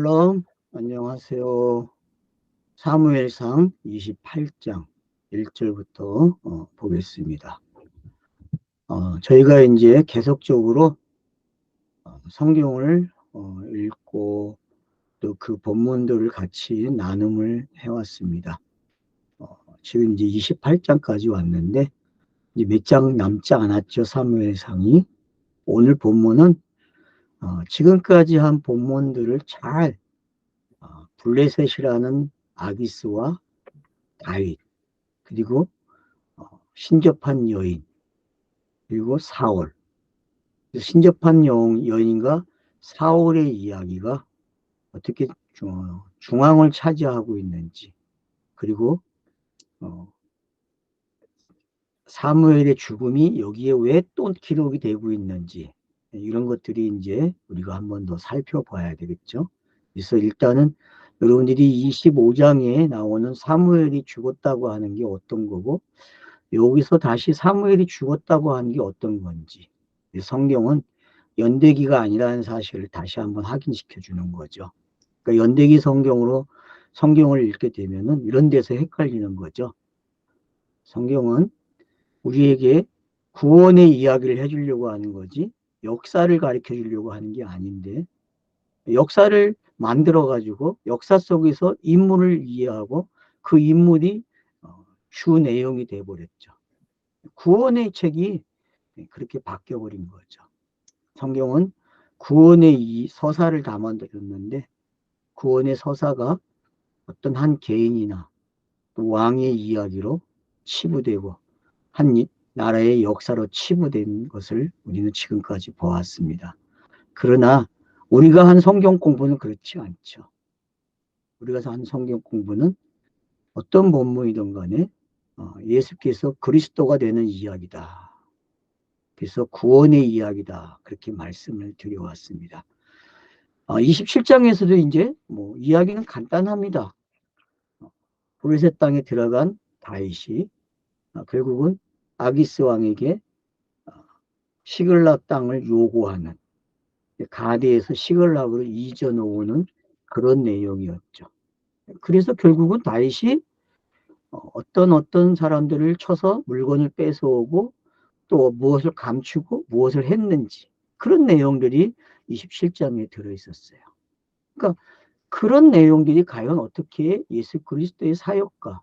샬롬, 안녕하세요. 사무엘상 28장 1절부터 보겠습니다. 저희가 이제 계속적으로 성경을 읽고 또 그 본문들을 같이 나눔을 해왔습니다. 지금 이제 28장까지 왔는데 이제 몇 장 남지 않았죠, 사무엘상이. 오늘 본문은 지금까지 한 본문들을 잘 블레셋이라는 아기스와 다윗, 그리고 신접한 여인, 그리고 사울. 신접한 여인과 사울의 이야기가 어떻게 중앙을 차지하고 있는지, 그리고 사무엘의 죽음이 여기에 왜 또 기록이 되고 있는지, 이런 것들이 이제 우리가 한 번 더 살펴봐야 되겠죠. 그래서 일단은 여러분들이 25장에 나오는 사무엘이 죽었다고 하는 게 어떤 거고, 여기서 다시 사무엘이 죽었다고 하는 게 어떤 건지, 성경은 연대기가 아니라는 사실을 다시 한번 확인시켜 주는 거죠. 그러니까 연대기 성경으로 성경을 읽게 되면은 이런 데서 헷갈리는 거죠. 성경은 우리에게 구원의 이야기를 해주려고 하는 거지 역사를 가르쳐 주려고 하는 게 아닌데, 역사를 만들어 가지고 역사 속에서 인물을 이해하고 그 인물이 주 내용이 돼버렸죠. 구원의 책이 그렇게 바뀌어버린 거죠. 성경은 구원의 이 서사를 담아드렸는데, 구원의 서사가 어떤 한 개인이나 또 왕의 이야기로 치부되고 한 나라의 역사로 치부된 것을 우리는 지금까지 보았습니다. 그러나 우리가 한 성경 공부는 그렇지 않죠. 우리가 한 성경 공부는 어떤 본문이든 간에 예수께서 그리스도가 되는 이야기다. 그래서 구원의 이야기다. 그렇게 말씀을 드려왔습니다. 27장에서도 이제 이야기는 간단합니다. 블레셋 땅에 들어간 다윗이 결국은 아기스 왕에게 시글락 땅을 요구하는, 가드에서 시글락으로 이전 오는 그런 내용이었죠. 그래서 결국은 다윗이 어떤 사람들을 쳐서 물건을 뺏어오고 또 무엇을 감추고 무엇을 했는지, 그런 내용들이 27장에 들어있었어요. 그러니까 그런 내용들이 과연 어떻게 예수 그리스도의 사역과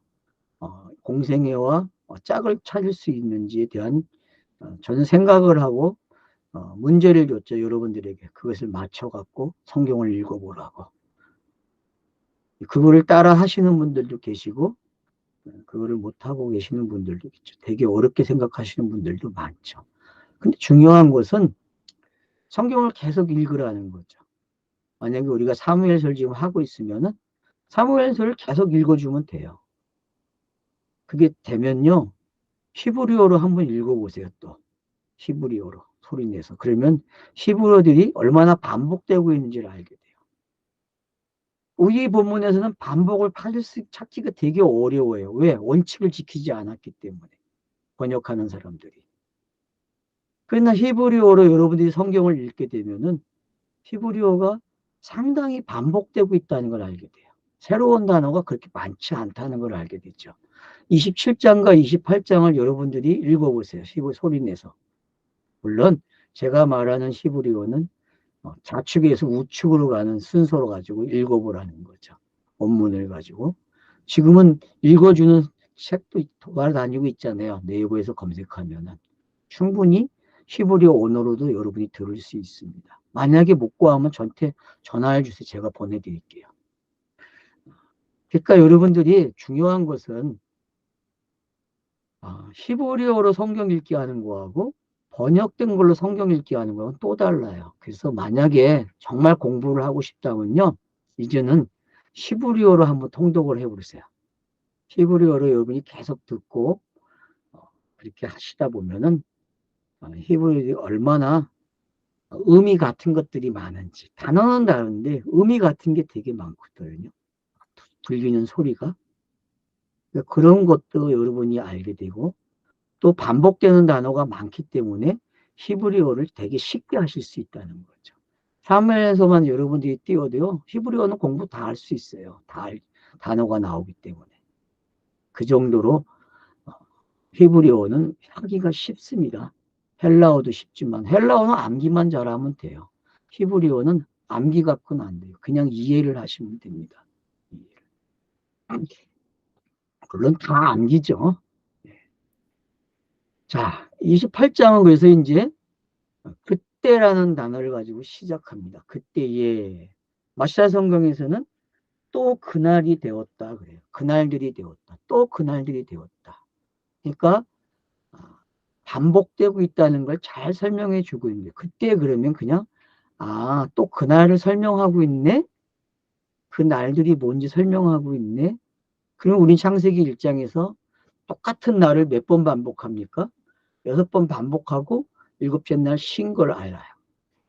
공생애와 짝을 찾을 수 있는지에 대한 저는 생각을 하고 문제를 줬죠. 여러분들에게 그것을 맞춰갖고 성경을 읽어보라고. 그거를 따라 하시는 분들도 계시고 그거를 못하고 계시는 분들도 있죠. 되게 어렵게 생각하시는 분들도 많죠. 근데 중요한 것은 성경을 계속 읽으라는 거죠. 만약에 우리가 사무엘서를 지금 하고 있으면은 사무엘서를 계속 읽어주면 돼요. 그게 되면요, 히브리어로 한번 읽어보세요. 또 히브리어로 소리내서. 그러면 히브리어들이 얼마나 반복되고 있는지를 알게 돼요. 우리 본문에서는 반복을 찾기가 되게 어려워요. 왜? 원칙을 지키지 않았기 때문에. 번역하는 사람들이. 그러나 히브리어로 여러분들이 성경을 읽게 되면은 히브리어가 상당히 반복되고 있다는 걸 알게 돼요. 새로운 단어가 그렇게 많지 않다는 걸 알게 되죠. 27장과 28장을 여러분들이 읽어보세요. 소리내서. 물론 제가 말하는 히브리어는 좌측에서 우측으로 가는 순서로 가지고 읽어보라는 거죠. 원문을 가지고. 지금은 읽어주는 책도 돌아다니고 있잖아요. 네이버에서 검색하면은. 충분히 히브리어 언어로도 여러분이 들을 수 있습니다. 만약에 못 구하면 저한테 전화해 주세요. 제가 보내드릴게요. 그러니까 여러분들이 중요한 것은 히브리어로 성경 읽기 하는 거하고 번역된 걸로 성경 읽기 하는 거는 또 달라요. 그래서 만약에 정말 공부를 하고 싶다면요, 이제는 히브리어로 한번 통독을 해보세요. 히브리어로 여러분이 계속 듣고 그렇게 하시다 보면은 히브리어가 얼마나 의미 같은 것들이 많은지, 단어는 다른데 의미 같은 게 되게 많거든요. 들리는 소리가. 그런 것도 여러분이 알게 되고, 또 반복되는 단어가 많기 때문에 히브리어를 되게 쉽게 하실 수 있다는 거죠. 사무엘에서만 여러분들이 띄워도요, 히브리어는 공부 다 할 수 있어요. 단어가 나오기 때문에. 그 정도로 히브리어는 하기가 쉽습니다. 헬라어도 쉽지만 헬라어는 암기만 잘하면 돼요. 히브리어는 암기 갖고는 안 돼요. 그냥 이해를 하시면 됩니다. 물론 다 암기죠. 자, 28장은 그래서 이제 그때라는 단어를 가지고 시작합니다. 그때에 마샤 성경에서는 또 그날이 되었다 그래요. 그날들이 되었다. 또 그날들이 되었다. 그러니까 반복되고 있다는 걸 잘 설명해 주고 있는데 그때 그러면 그냥 또 그날을 설명하고 있네? 그 날들이 뭔지 설명하고 있네? 그럼 우린 창세기 1장에서 똑같은 날을 몇 번 반복합니까? 6번 반복하고 7째 날 쉰 걸 알아요.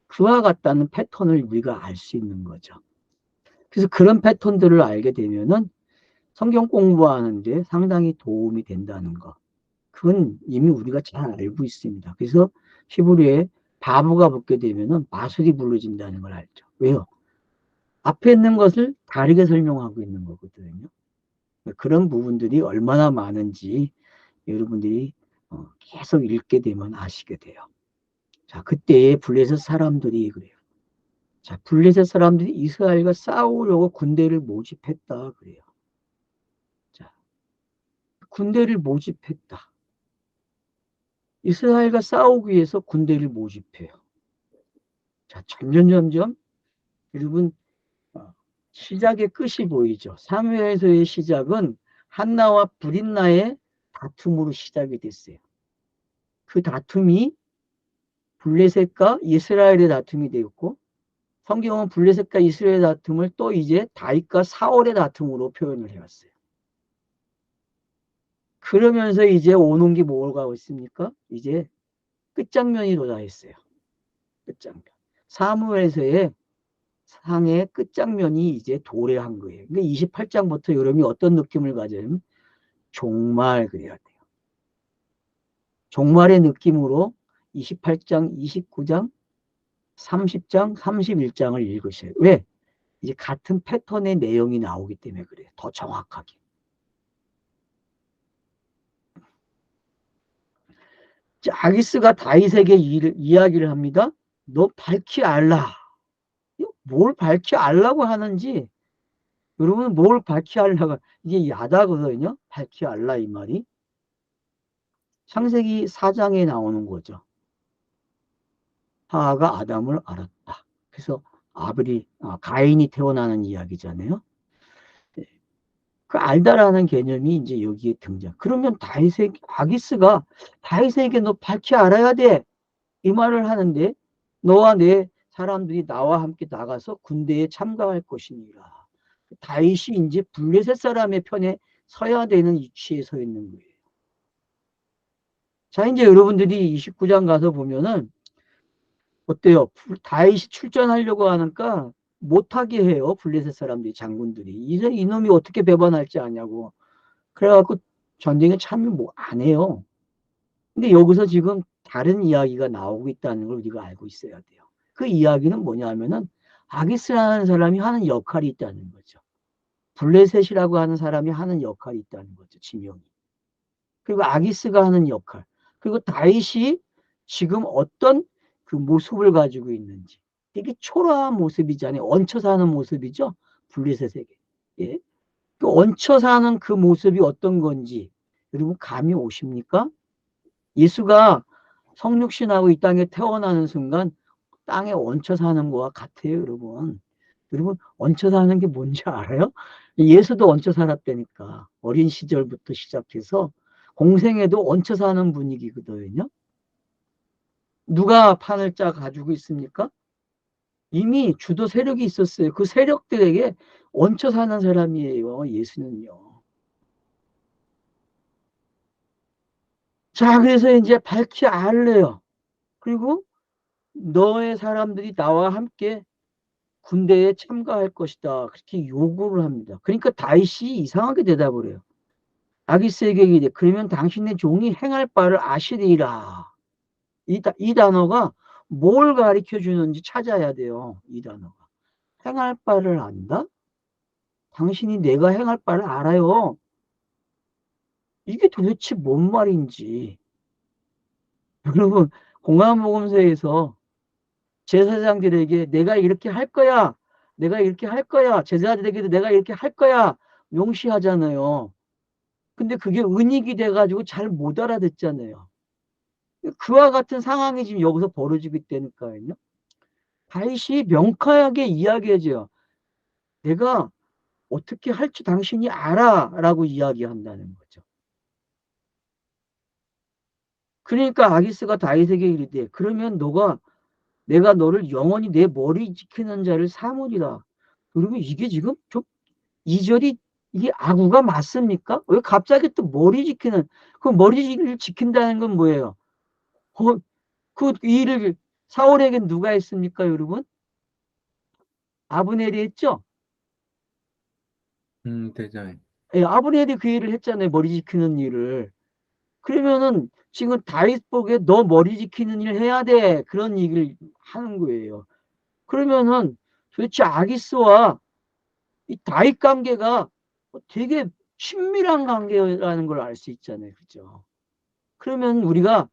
그와 같다는 패턴을 우리가 알 수 있는 거죠. 그래서 그런 패턴들을 알게 되면은 성경 공부하는데 상당히 도움이 된다는 거. 그건 이미 우리가 잘 알고 있습니다. 그래서 히브리에 바보가 붙게 되면은 마술이 불러진다는 걸 알죠. 왜요? 앞에 있는 것을 다르게 설명하고 있는 거거든요. 그런 부분들이 얼마나 많은지 여러분들이 계속 읽게 되면 아시게 돼요. 자, 그때의 블레셋 사람들이 그래요. 자, 블레셋 사람들이 이스라엘과 싸우려고 군대를 모집했다 그래요. 자, 군대를 모집했다. 이스라엘과 싸우기 위해서 군대를 모집해요. 자, 점점 여러분 시작의 끝이 보이죠. 사무엘서의 시작은 한나와 브릿나의 다툼으로 시작이 됐어요. 그 다툼이 블레셋과 이스라엘의 다툼이 되었고 성경은 블레셋과 이스라엘의 다툼을 또 이제 다윗과 사울의 다툼으로 표현을 해왔어요. 그러면서 이제 오는 게 뭐가 있습니까? 이제 끝장면이 도달했어요. 끝장면. 사무엘서의 상의 끝장면이 이제 도래한 거예요. 그러니까 28장부터 여러분이 어떤 느낌을 가지면 종말 그래야 돼요. 종말의 느낌으로 28장, 29장, 30장, 31장을 읽으셔요. 왜? 이제 같은 패턴의 내용이 나오기 때문에 그래요. 더 정확하게. 아기스가 다윗에게 이야기를 합니다. 너 밝히 알라. 뭘 밝히 알라고 하는지 여러분 뭘 밝히 알라가 이게 야다거든요. 밝히 알라 이 말이. 창세기 4장에 나오는 거죠. 하와가 아담을 알았다. 그래서 가인이 태어나는 이야기잖아요. 그 알다라는 개념이 이제 여기에 등장. 그러면 아기스가 다윗에게 너 밝히 알아야 돼. 이 말을 하는데 너와 내 사람들이 나와 함께 나가서 군대에 참가할 것이니라. 다윗이 이제 블레셋 사람의 편에 서야 되는 위치에 서 있는 거예요. 자, 이제 여러분들이 29장 가서 보면은 어때요? 다윗이 출전하려고 하니까 못하게 해요. 블레셋 사람들이, 장군들이. 이놈이 어떻게 배반할지 아냐고. 그래갖고 전쟁에 참여 안 해요. 근데 여기서 지금 다른 이야기가 나오고 있다는 걸 우리가 알고 있어야 돼요. 그 이야기는 뭐냐면은 아기스라는 사람이 하는 역할이 있다는 거죠. 블레셋이라고 하는 사람이 하는 역할이 있다는 거죠. 지명이. 그리고 아기스가 하는 역할. 그리고 다윗이 지금 어떤 그 모습을 가지고 있는지. 되게 초라한 모습이잖아요. 얹혀 사는 모습이죠. 블레셋에게. 예? 그 얹혀 사는 그 모습이 어떤 건지 여러분 감이 오십니까? 예수가 성육신하고 이 땅에 태어나는 순간 땅에 얹혀 사는 거와 같아요, 여러분. 여러분, 얹혀 사는 게 뭔지 알아요? 예수도 얹혀 살았다니까. 어린 시절부터 시작해서 공생에도 얹혀 사는 분위기거든요. 누가 판을 짜 가지고 있습니까? 이미 주도 세력이 있었어요. 그 세력들에게 얹혀 사는 사람이에요, 예수는요. 자, 그래서 이제 밝히 알래요. 그리고 너의 사람들이 나와 함께 군대에 참가할 것이다. 그렇게 요구를 합니다. 그러니까 다윗이 이상하게 대답을 해요. 아기스에게 이르되 그러면 당신의 종이 행할 바를 아시리라. 이 단어가 뭘 가르쳐 주는지 찾아야 돼요. 이 단어가. 행할 바를 안다? 당신이 내가 행할 바를 알아요. 이게 도대체 뭔 말인지. 여러분, 공안보험서에서 제사장들에게 내가 이렇게 할 거야. 내가 이렇게 할 거야. 제사장들에게도 내가 이렇게 할 거야. 명시하잖아요. 근데 그게 은닉이 돼가지고 잘 못 알아듣잖아요. 그와 같은 상황이 지금 여기서 벌어지고 있다니까요. 다윗이 명쾌하게 이야기해줘요. 내가 어떻게 할 줄 당신이 알아. 라고 이야기한다는 거죠. 그러니까 아기스가 다윗에게 이르되 그러면 내가 너를 영원히 내 머리 지키는 자를 삼으리라. 그러면 이게 지금 좀 이절이 이게 아구가 맞습니까? 왜 갑자기 또 머리 지키는 그 머리를 지킨다는 건 뭐예요? 그 일을 사울에겐 누가 했습니까, 여러분? 아브넬이 했죠? 대장님. 예, 아브넬이 그 일을 했잖아요. 머리 지키는 일을. 그러면은 지금 다윗 보기에 너 머리 지키는 일 해야 돼. 그런 얘기를 하는 거예요. 그러면은 도대체 아기스와 이 다윗 관계가 되게 친밀한 관계라는 걸 알 수 있잖아요. 그죠? 그러면 우리가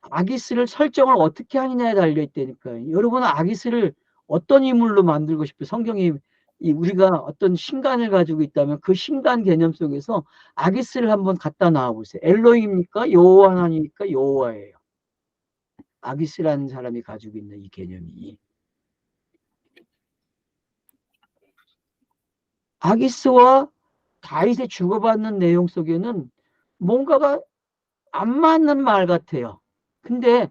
아기스를 설정을 어떻게 하느냐에 달려 있다니까요. 여러분은 아기스를 어떤 인물로 만들고 싶어요? 성경이 우리가 어떤 신간을 가지고 있다면 그 신간 개념 속에서 아기스를 한번 갖다 놔 보세요. 엘로힘입니까? 여호와 하나님입니까? 여호와예요. 아기스라는 사람이 가지고 있는 이 개념이. 아기스와 다윗의 주고받는 내용 속에는 뭔가가 안 맞는 말 같아요. 근데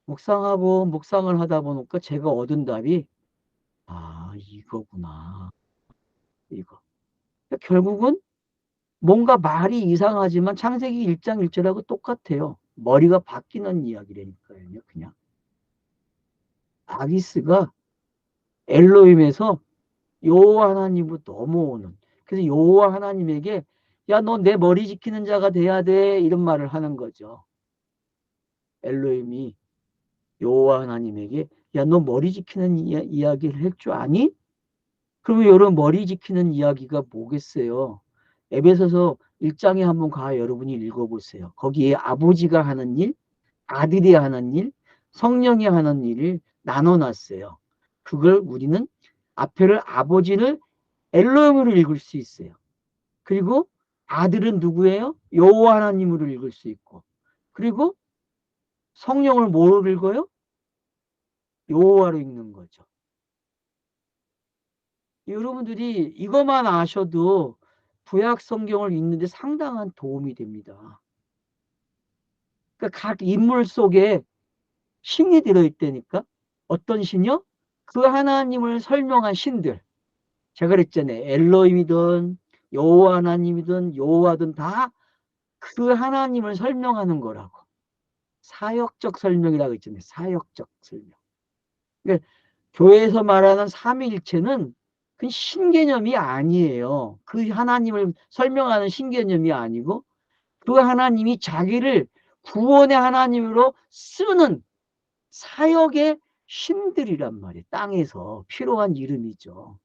묵상을 하다 보니까 제가 얻은 답이 이거구나. 이거. 결국은 뭔가 말이 이상하지만 창세기 1장 1절하고 똑같아요. 머리가 바뀌는 이야기라니까요. 그냥. 아기스가 엘로힘에서 여호와 하나님으로 넘어오는. 그래서 여호와 하나님에게 야, 너 내 머리 지키는 자가 돼야 돼. 이런 말을 하는 거죠. 엘로힘이 여호와 하나님에게 야, 너 머리 지키는 이야기를 할 줄 아니? 그러면 여러분 머리 지키는 이야기가 뭐겠어요? 에베소서 1장에 한번 여러분이 읽어보세요. 거기에 아버지가 하는 일, 아들이 하는 일, 성령이 하는 일을 나눠놨어요. 그걸 우리는 앞에를 아버지를 엘로힘으로 읽을 수 있어요. 그리고 아들은 누구예요? 여호와 하나님으로 읽을 수 있고, 그리고 성령을 뭐로 읽어요? 여호와로 읽는 거죠. 여러분들이 이것만 아셔도 구약 성경을 읽는데 상당한 도움이 됩니다. 그러니까 각 인물 속에 신이 들어있다니까. 어떤 신이요? 그 하나님을 설명한 신들. 제가 그랬잖아요. 엘로힘이든 여호와 하나님이든 여호와든 다 그 하나님을 설명하는 거라고. 사역적 설명이라고 했잖아요. 사역적 설명. 그러니까 교회에서 말하는 삼위일체는 그 신개념이 아니에요. 그 하나님을 설명하는 신개념이 아니고 그 하나님이 자기를 구원의 하나님으로 쓰는 사역의 신들이란 말이에요. 땅에서 필요한 이름이죠.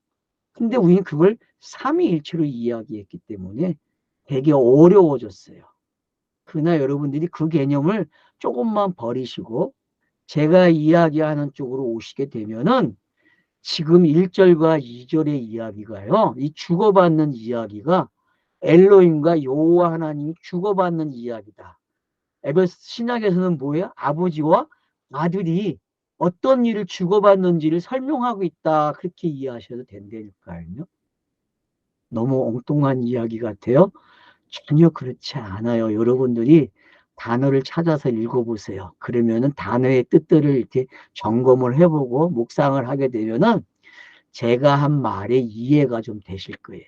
근데 우리는 그걸 삼위일체로 이야기했기 때문에 되게 어려워졌어요. 그러나 여러분들이 그 개념을 조금만 버리시고 제가 이야기하는 쪽으로 오시게 되면은 지금 1절과 2절의 이야기가요. 이 주고받는 이야기가 엘로힘과 여호와 하나님이 주고받는 이야기다. 에베소 신약에서는 뭐예요? 아버지와 아들이 어떤 일을 주고받는지를 설명하고 있다. 그렇게 이해하셔도 된다니까요. 너무 엉뚱한 이야기 같아요. 전혀 그렇지 않아요. 여러분들이 단어를 찾아서 읽어보세요. 그러면은 단어의 뜻들을 이렇게 점검을 해보고 묵상을 하게 되면은 제가 한 말에 이해가 좀 되실 거예요.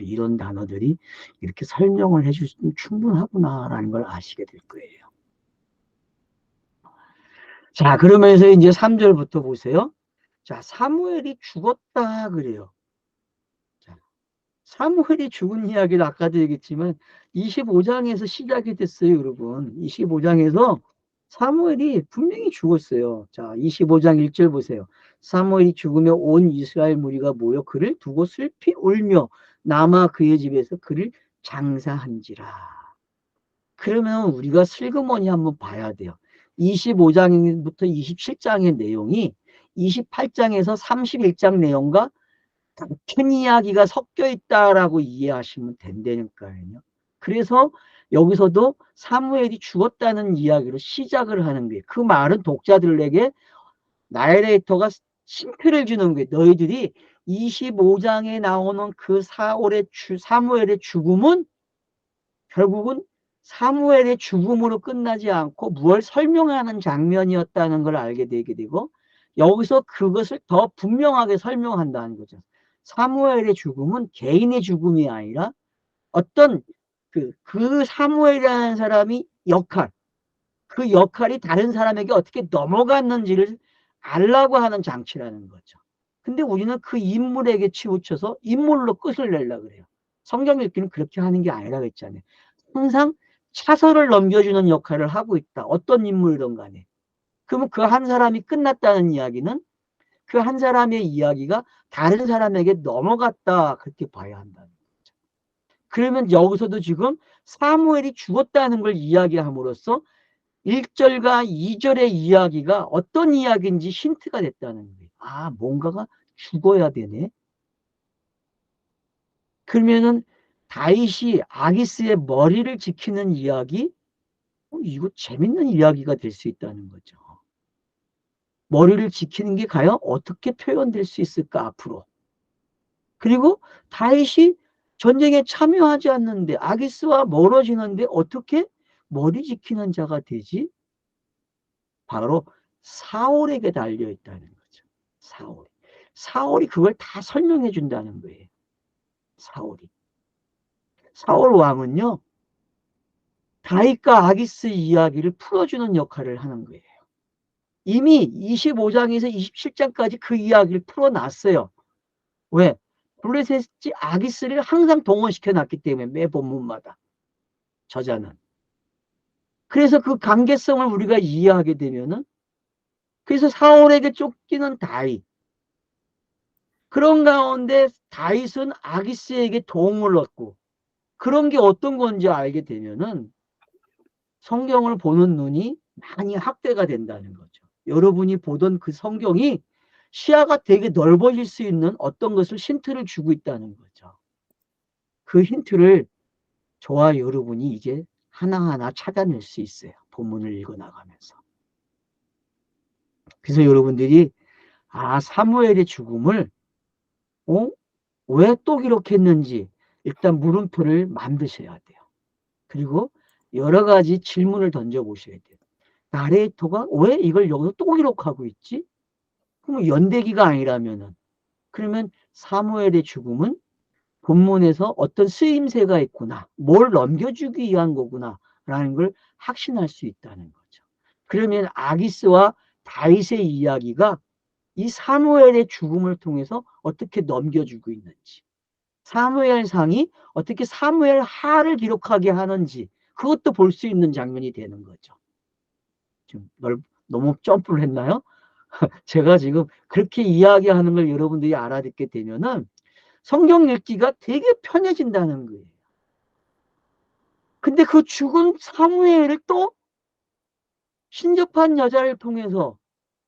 이런 단어들이 이렇게 설명을 해주시면 충분하구나라는 걸 아시게 될 거예요. 자, 그러면서 이제 3절부터 보세요. 자, 사무엘이 죽었다 그래요. 자, 사무엘이 죽은 이야기를 아까도 얘기했지만 25장에서 시작이 됐어요, 여러분. 25장에서 사무엘이 분명히 죽었어요. 자, 25장 1절 보세요. 사무엘이 죽으며 온 이스라엘 무리가 모여 그를 두고 슬피 울며 남아 그의 집에서 그를 장사한지라. 그러면 우리가 슬그머니 한번 봐야 돼요. 25장부터 27장의 내용이 28장에서 31장 내용과 같은 이야기가 섞여 있다라고 이해하시면 된다니까요. 그래서 여기서도 사무엘이 죽었다는 이야기로 시작을 하는 거예요. 그 말은 독자들에게 나레이터가 힌트를 주는 거예요. 너희들이 25장에 나오는 그 사무엘의 죽음은 결국은 사무엘의 죽음으로 끝나지 않고 무엇을 설명하는 장면이었다는 걸 알게 되게 되고 여기서 그것을 더 분명하게 설명한다는 거죠. 사무엘의 죽음은 개인의 죽음이 아니라 어떤 그 사무엘이라는 사람이 그 역할이 다른 사람에게 어떻게 넘어갔는지를 알라고 하는 장치라는 거죠. 근데 우리는 그 인물에게 치우쳐서 인물로 끝을 내려고 그래요. 성경 읽기는 그렇게 하는 게 아니라고 했잖아요. 항상 차선을 넘겨주는 역할을 하고 있다. 어떤 인물이든 간에. 그러면 그 한 사람이 끝났다는 이야기는 그 한 사람의 이야기가 다른 사람에게 넘어갔다. 그렇게 봐야 한다는 거죠. 그러면 여기서도 지금 사무엘이 죽었다는 걸 이야기함으로써 1절과 2절의 이야기가 어떤 이야기인지 힌트가 됐다는 거예요. 아, 뭔가가 죽어야 되네. 그러면은 다윗이 아기스의 머리를 지키는 이야기? 이거 재밌는 이야기가 될 수 있다는 거죠. 머리를 지키는 게 과연 어떻게 표현될 수 있을까, 앞으로. 그리고 다윗이 전쟁에 참여하지 않는데 아기스와 멀어지는데 어떻게 머리 지키는 자가 되지? 바로 사울에게 달려 있다는 거죠. 사울이 그걸 다 설명해 준다는 거예요. 사울 왕은요, 다윗과 아기스 이야기를 풀어주는 역할을 하는 거예요. 이미 25장에서 27장까지 그 이야기를 풀어놨어요. 왜? 블레셋이 아기스를 항상 동원시켜 놨기 때문에 매 본문마다 저자는. 그래서 그 관계성을 우리가 이해하게 되면은 그래서 사울에게 쫓기는 다윗. 그런 가운데 다윗은 아기스에게 도움을 얻고 그런 게 어떤 건지 알게 되면은 성경을 보는 눈이 많이 확대가 된다는 거죠. 여러분이 보던 그 성경이 시야가 되게 넓어질 수 있는 어떤 것을 힌트를 주고 있다는 거죠. 그 힌트를 저와 여러분이 이제 하나하나 찾아낼 수 있어요. 본문을 읽어 나가면서. 그래서 여러분들이 사무엘의 죽음을 왜 또 기록했는지 일단 물음표를 만드셔야 돼요. 그리고 여러 가지 질문을 던져보셔야 돼요. 나레이터가 왜 이걸 여기서 또 기록하고 있지? 그럼 연대기가 아니라면은 그러면 사무엘의 죽음은 본문에서 어떤 쓰임새가 있구나. 뭘 넘겨주기 위한 거구나. 라는 걸 확신할 수 있다는 거죠. 그러면 아기스와 다윗의 이야기가 이 사무엘의 죽음을 통해서 어떻게 넘겨주고 있는지. 사무엘상이 어떻게 사무엘 하를 기록하게 하는지 그것도 볼 수 있는 장면이 되는 거죠. 좀 너무 점프를 했나요? 제가 지금 그렇게 이야기하는 걸 여러분들이 알아듣게 되면은 성경 읽기가 되게 편해진다는 거예요. 근데 그 죽은 사무엘을 또 신접한 여자를 통해서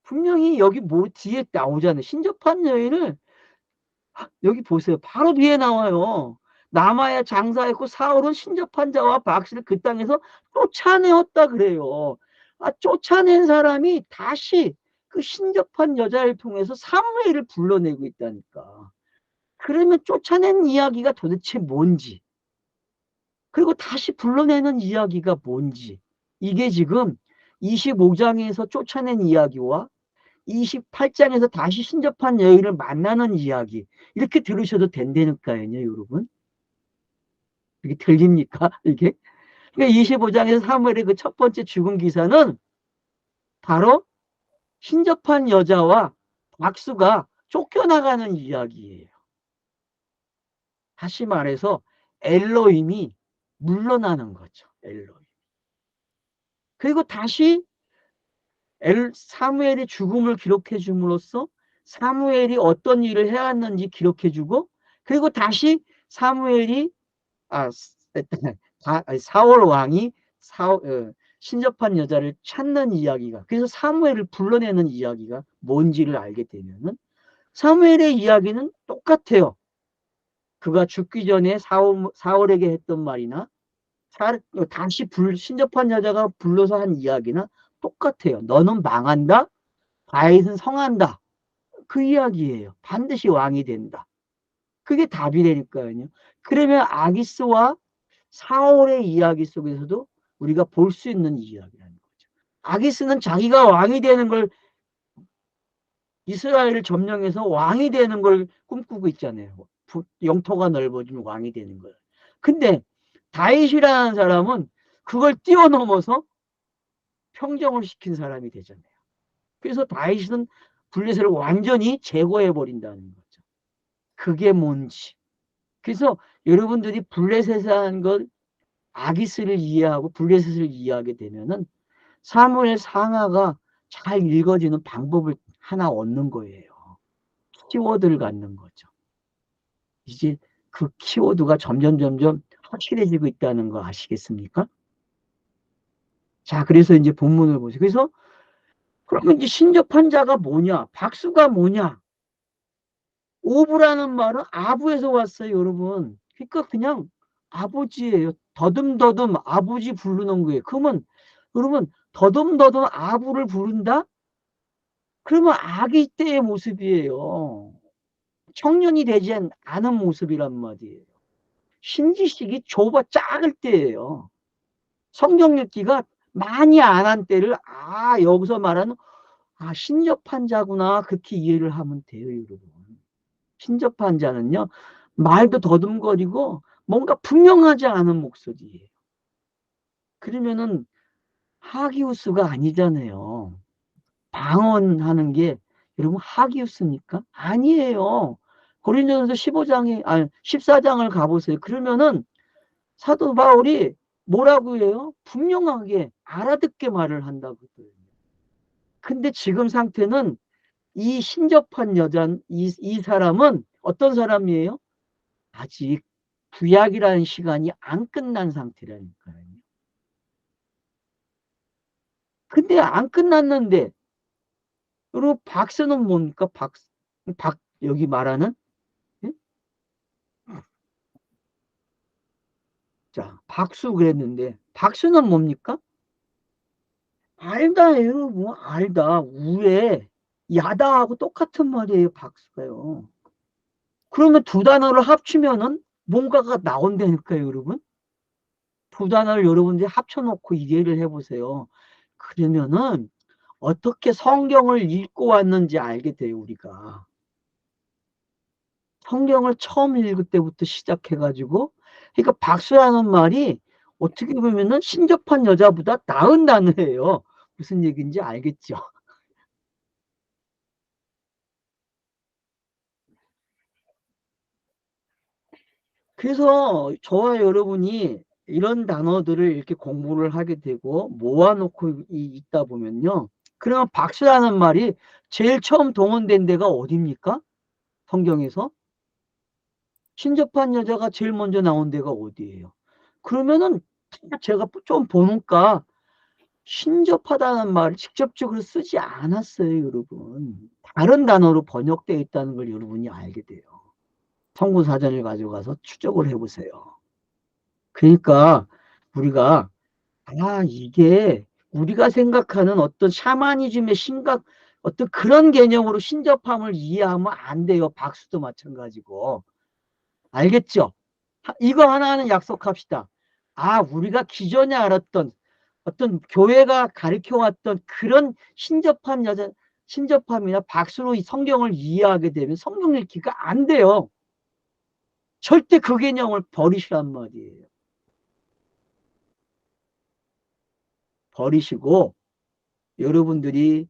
분명히 여기 뒤에 나오잖아요. 신접한 여인을 여기 보세요. 바로 뒤에 나와요. 남아야 장사했고 사울은 신접한 자와 박씨를 그 땅에서 쫓아내었다 그래요. 쫓아낸 사람이 다시 그 신접한 여자를 통해서 사무엘을 불러내고 있다니까. 그러면 쫓아낸 이야기가 도대체 뭔지, 그리고 다시 불러내는 이야기가 뭔지, 이게 지금 25장에서 쫓아낸 이야기와 28장에서 다시 신접한 여인을 만나는 이야기, 이렇게 들으셔도 된다니까요, 여러분. 이게 들립니까? 이게? 그러니까 25장에서 사무엘의 그 첫 번째 죽은 기사는 바로 신접한 여자와 박수가 쫓겨나가는 이야기예요. 다시 말해서 엘로힘이 물러나는 거죠. 엘로힘. 그리고 다시 사무엘의 죽음을 기록해 줌으로써 사무엘이 어떤 일을 해왔는지 기록해 주고, 그리고 다시 사무엘이 아, 사울 왕이 신접한 여자를 찾는 이야기가, 그래서 사무엘을 불러내는 이야기가 뭔지를 알게 되면은 사무엘의 이야기는 똑같아요. 그가 죽기 전에 사울에게 했던 말이나 다시 신접한 여자가 불러서 한 이야기나 똑같아요. 너는 망한다. 다윗은 성한다. 그 이야기예요. 반드시 왕이 된다. 그게 답이 되니까요. 그러면 아기스와 사울의 이야기 속에서도 우리가 볼 수 있는 이야기라는 거죠. 아기스는 자기가 왕이 되는 걸, 이스라엘을 점령해서 왕이 되는 걸 꿈꾸고 있잖아요. 영토가 넓어지면 왕이 되는 거예요. 근데 다윗이라는 사람은 그걸 뛰어넘어서 평정을 시킨 사람이 되잖아요. 그래서 다윗은 블레셋을 완전히 제거해 버린다는 거죠. 그게 뭔지. 그래서 여러분들이 블레셋에 한 것, 아기스를 이해하고 블레셋을 이해하게 되면은 사무엘 상하가 잘 읽어지는 방법을 하나 얻는 거예요. 키워드를 갖는 거죠. 이제 그 키워드가 점점 확실해지고 있다는 거 아시겠습니까? 자, 그래서 이제 본문을 보세요. 그래서 그러면 이제 신접한 자가 뭐냐? 박수가 뭐냐? 오브라는 말은 아부에서 왔어요, 여러분. 그러니까 그냥 아버지예요. 더듬더듬 아버지 부르는 거예요. 그러면 여러분 더듬더듬 아부를 부른다? 그러면 아기 때의 모습이에요. 청년이 되지 않은 모습이란 말이에요. 신지식이 좁아 작을 때예요. 성경 읽기가 많이 안 한 때를 여기서 말하는 신접한 자구나 그렇게 이해를 하면 돼요, 여러분. 신접한 자는요 말도 더듬거리고 뭔가 분명하지 않은 목소리예요. 그러면은 하기우스가 아니잖아요. 방언하는 게 여러분 하기우스입니까? 아니에요. 고린도전서 14장을 가보세요. 그러면은 사도 바울이 뭐라고 해요? 분명하게 알아듣게 말을 한다거든요. 근데 지금 상태는 이 신접한 이 사람은 어떤 사람이에요? 아직 구약이라는 시간이 안 끝난 상태라니까요. 근데 안 끝났는데, 그리고 박스는 뭡니까? 여기 말하는? 예? 자, 박수 그랬는데, 박수는 뭡니까? 알다예요. 뭐, 알다. 우에, 야다하고 똑같은 말이에요, 박수가요. 그러면 두 단어를 합치면은 뭔가가 나온다니까요, 여러분. 두 단어를 여러분들이 합쳐놓고 이해를 해보세요. 그러면은 어떻게 성경을 읽고 왔는지 알게 돼요, 우리가. 성경을 처음 읽을 때부터 시작해가지고, 그러니까 박수라는 말이 어떻게 보면은 신접한 여자보다 나은 단어예요. 무슨 얘기인지 알겠죠? 그래서 저와 여러분이 이런 단어들을 이렇게 공부를 하게 되고 모아놓고 있다 보면요. 그러면 박수라는 말이 제일 처음 동원된 데가 어디입니까? 성경에서? 신접한 여자가 제일 먼저 나온 데가 어디예요? 그러면은 제가 좀 보니까 신접하다는 말을 직접적으로 쓰지 않았어요, 여러분. 다른 단어로 번역되어 있다는 걸 여러분이 알게 돼요. 성구사전을 가져가서 추적을 해보세요. 그러니까 우리가 이게 우리가 생각하는 어떤 샤머니즘의 어떤 그런 개념으로 신접함을 이해하면 안 돼요. 박수도 마찬가지고. 알겠죠? 이거 하나는 약속합시다. 우리가 기존에 알았던 어떤 교회가 가르쳐왔던 그런 신접함이나 박수로 이 성경을 이해하게 되면 성경 읽기가 안 돼요. 절대 그 개념을 버리시란 말이에요. 버리시고 여러분들이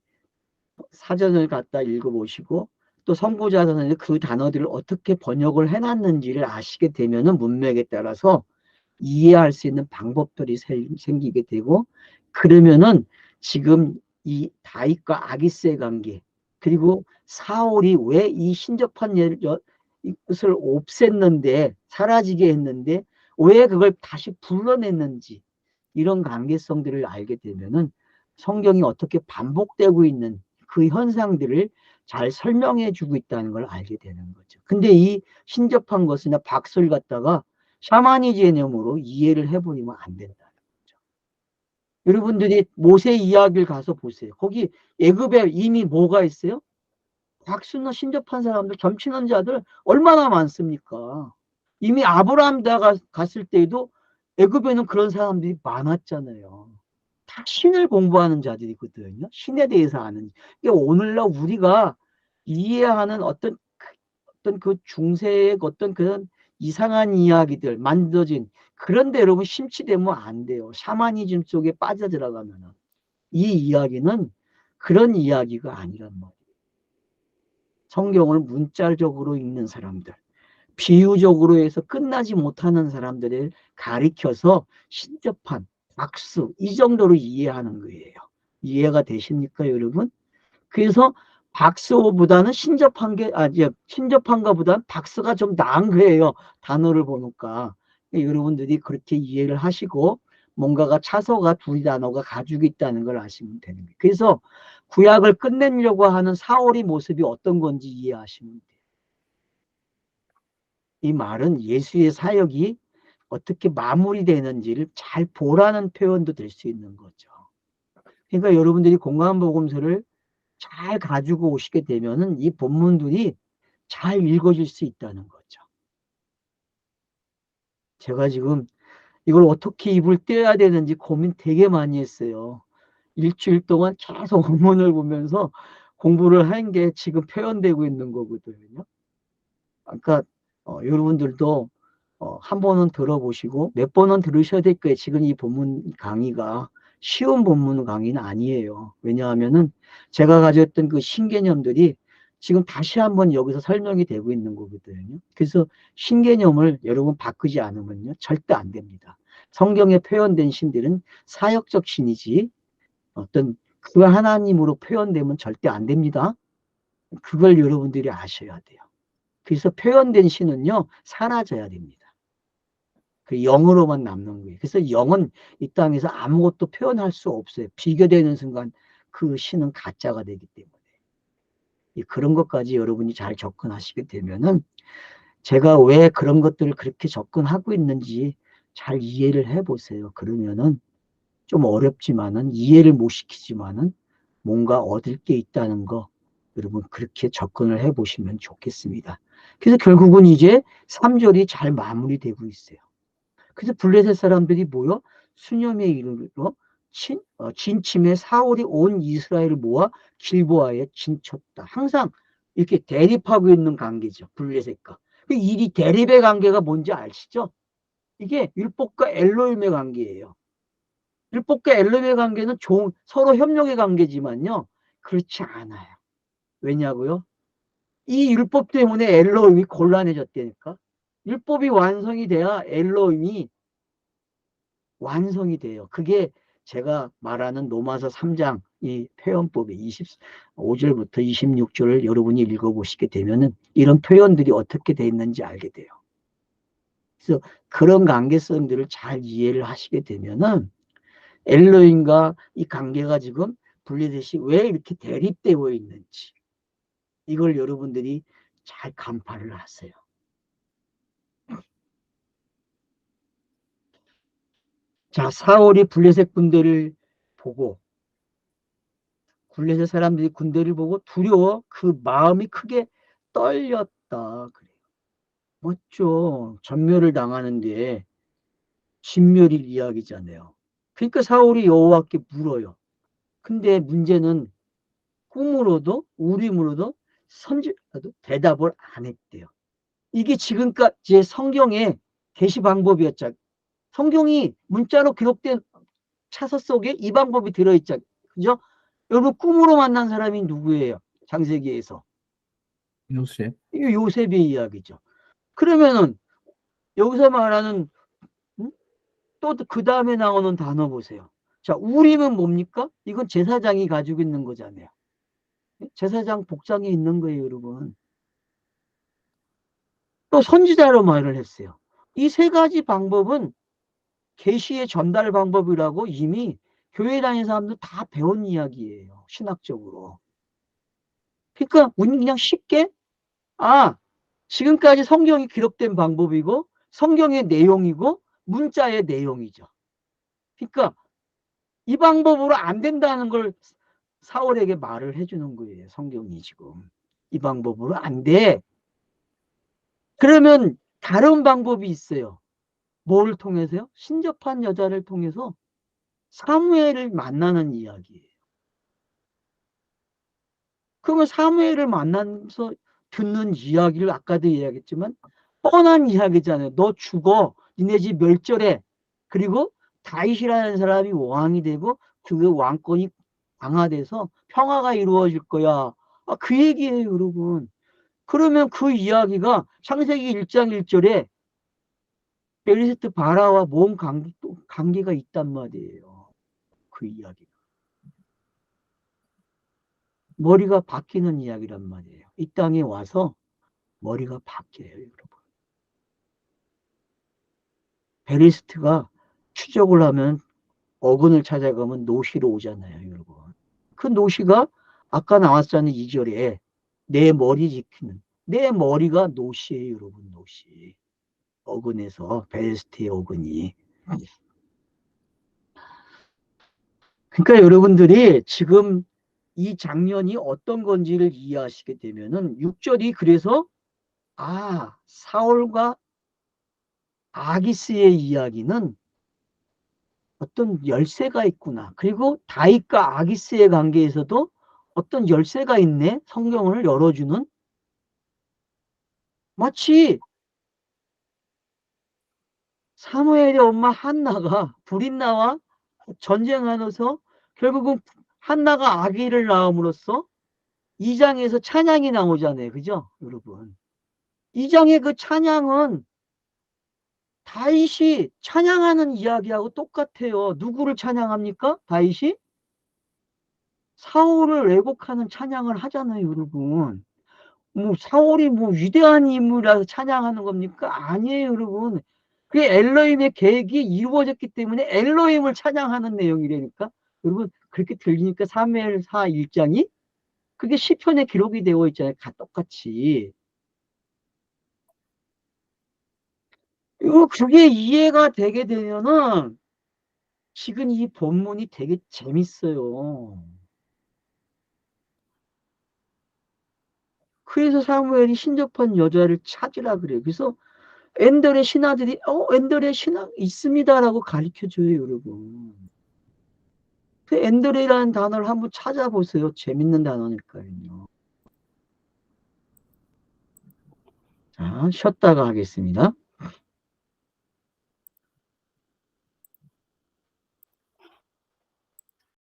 사전을 갖다 읽어보시고 또 선구자서는 그 단어들을 어떻게 번역을 해놨는지를 아시게 되면은 문맥에 따라서 이해할 수 있는 방법들이 생기게 되고, 그러면은 지금 이 다윗과 아기스의 관계, 그리고 사울이 왜 이 신접한 것을 없앴는데, 사라지게 했는데 왜 그걸 다시 불러냈는지, 이런 관계성들을 알게 되면은 성경이 어떻게 반복되고 있는 그 현상들을 잘 설명해 주고 있다는 걸 알게 되는 거죠. 근데 이 신접한 것이나 박수를 갖다가 샤머니즘으로 이해를 해버리면 안 된다는 거죠. 여러분들이 모세 이야기를 가서 보세요. 거기 애굽에 이미 뭐가 있어요? 박수나 신접한 사람들, 점치는 자들 얼마나 많습니까? 이미 아브라함 갔을 때에도 애굽에는 그런 사람들이 많았잖아요. 다 신을 공부하는 자들이거든요. 신에 대해서 아는. 이게 오늘날 우리가 이해하는 어떤 그 중세의 어떤 그런 이상한 이야기들 만들어진, 그런데 여러분 심취되면 안 돼요. 샤머니즘 속에 빠져들어가면은. 이 이야기는 그런 이야기가 아니란 말이에요. 성경을 문자적으로 읽는 사람들, 비유적으로 해서 끝나지 못하는 사람들을 가리켜서 신접한, 박수, 이 정도로 이해하는 거예요. 이해가 되십니까, 여러분? 그래서 박수보다는 신접한 거보다는 박수가 좀 나은 거예요. 단어를 보니까. 여러분들이 그렇게 이해를 하시고, 뭔가가 차서가 둘 단어가 가지고 있다는 걸 아시면 되는 거예요. 그래서 구약을 끝내려고 하는 사울의 모습이 어떤 건지 이해하시면 돼요. 이 말은 예수의 사역이 어떻게 마무리되는지를 잘 보라는 표현도 될 수 있는 거죠. 그러니까 여러분들이 공감복음서를 잘 가지고 오시게 되면은 이 본문들이 잘 읽어질 수 있다는 거죠. 제가 지금 이걸 어떻게 입을 떼야 되는지 고민 되게 많이 했어요. 일주일 동안 계속 원문을 보면서 공부를 한 게 지금 표현되고 있는 거거든요. 그러니까 여러분들도 한 번은 들어보시고 몇 번은 들으셔야 될 거예요. 지금 이 본문 강의가 쉬운 본문 강의는 아니에요. 왜냐하면은 제가 가졌던 그 신개념들이 지금 다시 한번 여기서 설명이 되고 있는 거거든요. 그래서 신개념을 여러분 바꾸지 않으면요 절대 안 됩니다. 성경에 표현된 신들은 사역적 신이지 어떤 그 하나님으로 표현되면 절대 안 됩니다. 그걸 여러분들이 아셔야 돼요. 그래서 표현된 신은요 사라져야 됩니다. 그 영으로만 남는 거예요. 그래서 영은 이 땅에서 아무것도 표현할 수 없어요. 비교되는 순간 그 신은 가짜가 되기 때문에. 그런 것까지 여러분이 잘 접근하시게 되면은 제가 왜 그런 것들을 그렇게 접근하고 있는지 잘 이해를 해보세요. 그러면은 좀 어렵지만은 이해를 못 시키지만은 뭔가 얻을 게 있다는 거 여러분 그렇게 접근을 해보시면 좋겠습니다. 그래서 결국은 이제 3절이 잘 마무리되고 있어요. 그래서 블레셋 사람들이 모여 수념에 이르러 진침에 사울이 온 이스라엘을 모아 길보아에 진쳤다. 항상 이렇게 대립하고 있는 관계죠. 블레셋과. 이 대립의 관계가 뭔지 아시죠? 이게 율법과 엘로힘의 관계예요. 율법과 엘로힘의 관계는 서로 협력의 관계지만요. 그렇지 않아요. 왜냐고요? 이 율법 때문에 엘로힘이 곤란해졌다니까. 율법이 완성이 돼야 엘로힘이 완성이 돼요. 그게 제가 말하는 로마서 3장 이 표현법의 25절부터 26절을 여러분이 읽어보시게 되면은 이런 표현들이 어떻게 돼 있는지 알게 돼요. 그래서 그런 관계성들을 잘 이해를 하시게 되면은 엘로힘과 이 관계가 지금 블레셋이 왜 이렇게 대립되어 있는지 이걸 여러분들이 잘 간파를 하세요. 자, 사울이 블레셋 군대를 보고 블레셋 사람들이 군대를 보고 두려워 그 마음이 크게 떨렸다. 그래요. 맞죠. 전멸을 당하는데 진멸일 이야기잖아요. 그러니까 사울이 여호와께 물어요. 근데 문제는 꿈으로도 우림으로도 선지라도 대답을 안 했대요. 이게 지금까지 성경의 계시 방법이었죠. 성경이 문자로 기록된 차서 속에 이 방법이 들어있죠. 그죠? 여러분 꿈으로 만난 사람이 누구예요? 창세기에서. 요셉. 이게 요셉의 이야기죠. 그러면은 여기서 말하는 또 그 다음에 나오는 단어 보세요. 자, 우림은 뭡니까? 이건 제사장이 가지고 있는 거잖아요. 제사장 복장에 있는 거예요, 여러분. 또 선지자로 말을 했어요. 이 세 가지 방법은 계시의 전달 방법이라고 이미 교회 다니는 사람들 다 배운 이야기예요. 신학적으로. 그러니까 우리는 그냥 쉽게 지금까지 성경이 기록된 방법이고 성경의 내용이고 문자의 내용이죠. 그러니까 이 방법으로 안 된다는 걸 사울에게 말을 해주는 거예요. 성경이 지금. 이 방법으로 안 돼. 그러면 다른 방법이 있어요. 뭐를 통해서요? 신접한 여자를 통해서 사무엘을 만나는 이야기예요. 그러면 사무엘을 만나면서 듣는 이야기를 아까도 이야기했지만 뻔한 이야기잖아요. 너 죽어. 니네 집 멸절해. 그리고 다윗이라는 사람이 왕이 되고 그 왕권이 강화돼서 평화가 이루어질 거야. 그 얘기예요, 여러분. 그러면 그 이야기가 창세기 1장 1절에 벨리세트 바라와 뭔 관계가 있단 말이에요. 그 이야기가. 머리가 바뀌는 이야기란 말이에요. 이 땅에 와서 머리가 바뀌어요, 여러분. 베리스트가 추적을 하면 어근을 찾아가면 노시로 오잖아요, 여러분. 그 노시가 아까 나왔잖아요, 2절에. 내 머리 지키는. 내 머리가 노시예요, 여러분, 노시. 어근에서 베리스트의 어근이. 그러니까 여러분들이 지금 이 장면이 어떤 건지를 이해하시게 되면은 6절이 그래서 사울과 아기스의 이야기는 어떤 열쇠가 있구나. 그리고 다윗과 아기스의 관계에서도 어떤 열쇠가 있네. 성경을 열어주는. 마치 사무엘의 엄마 한나가 브릿나와 전쟁하면서 결국은 한나가 아기를 낳음으로써 2장에서 찬양이 나오잖아요. 그죠? 여러분. 2장의 그 찬양은 다윗이 찬양하는 이야기하고 똑같아요. 누구를 찬양합니까? 다윗이? 사울을 왜곡하는 찬양을 하잖아요, 여러분. 사울이 위대한 인물이라서 찬양하는 겁니까? 아니에요, 여러분. 그 엘로힘의 계획이 이루어졌기 때문에 엘로힘을 찬양하는 내용이라니까. 여러분, 그렇게 들리니까 사무엘하 1장이 그게 시편에 기록이 되어 있잖아요. 똑같이. 그게 이해가 되게 되면은 지금 이 본문이 되게 재밌어요. 그래서 사무엘이 신접한 여자를 찾으라 그래요. 그래서 엔델의 신하들이 엔델의 신하 있습니다라고 가르쳐줘요, 여러분. 그 엔델이라는 단어를 한번 찾아보세요. 재밌는 단어니까요. 자, 쉬었다가 하겠습니다.